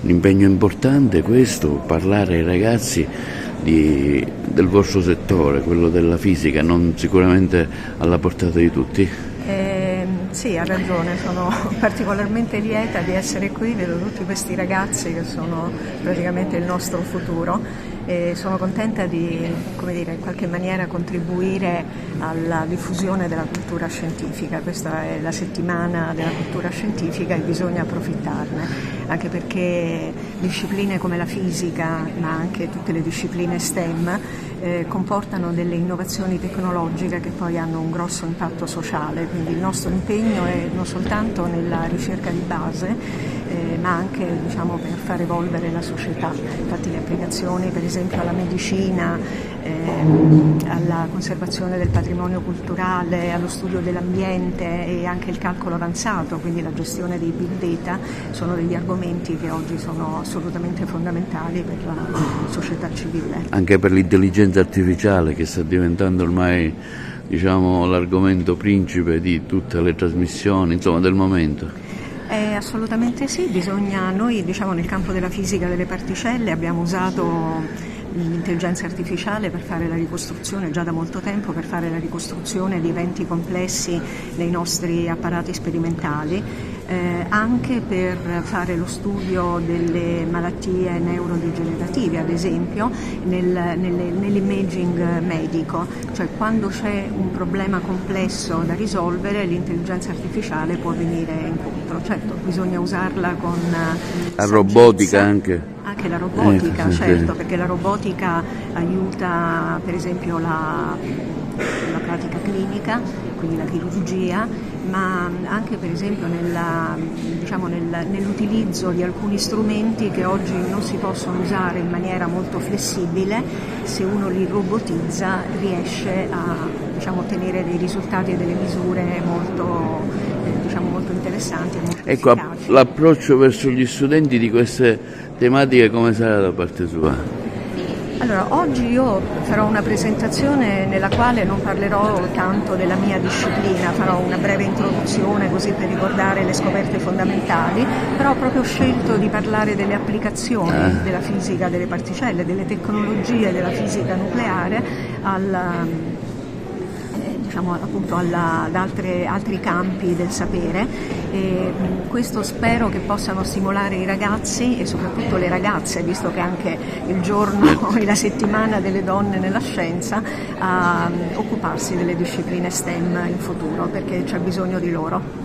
un impegno importante questo, parlare ai ragazzi del vostro settore, quello della fisica, non sicuramente alla portata di tutti. Sì, ha ragione, sono particolarmente lieta di essere qui, vedo tutti questi ragazzi che sono praticamente il nostro futuro e sono contenta di, come dire, in qualche maniera contribuire alla diffusione della cultura scientifica. Questa è la settimana della cultura scientifica e bisogna approfittarne, anche perché discipline come la fisica, ma anche tutte le discipline STEM, comportano delle innovazioni tecnologiche che poi hanno un grosso impatto sociale, quindi il nostro impegno è non soltanto nella ricerca di base, ma anche per far evolvere la società. Infatti le applicazioni per esempio alla medicina, alla conservazione del patrimonio culturale, allo studio dell'ambiente e anche il calcolo avanzato, quindi la gestione dei big data, sono degli argomenti che oggi sono assolutamente fondamentali per la società civile. Anche per l'intelligenza artificiale che sta diventando ormai l'argomento principe di tutte le trasmissioni, del momento. Assolutamente sì, noi nel campo della fisica delle particelle abbiamo usato l'intelligenza artificiale per fare la ricostruzione, già da molto tempo, per fare la ricostruzione di eventi complessi nei nostri apparati sperimentali, anche per fare lo studio delle malattie neurodegenerative, ad esempio nell'imaging medico, cioè quando c'è un problema complesso da risolvere l'intelligenza artificiale può venire incontro. Certo, bisogna usarla con la robotica anche. Anche la robotica, certo, perché la robotica aiuta per esempio la pratica clinica, quindi la chirurgia, ma anche per esempio nell'utilizzo di alcuni strumenti che oggi non si possono usare in maniera molto flessibile. Se uno li robotizza riesce a ottenere dei risultati e delle misure molto interessanti e molto efficaci. L'approccio verso gli studenti di queste tematiche come sarà da parte sua? Allora, oggi io farò una presentazione nella quale non parlerò tanto della mia disciplina, farò una breve introduzione così per ricordare le scoperte fondamentali, però ho proprio scelto di parlare delle applicazioni della fisica delle particelle, delle tecnologie della fisica nucleare ad altri campi del sapere, e questo spero che possano stimolare i ragazzi e soprattutto le ragazze, visto che anche il giorno e la settimana delle donne nella scienza, a occuparsi delle discipline STEM in futuro, perché c'è bisogno di loro.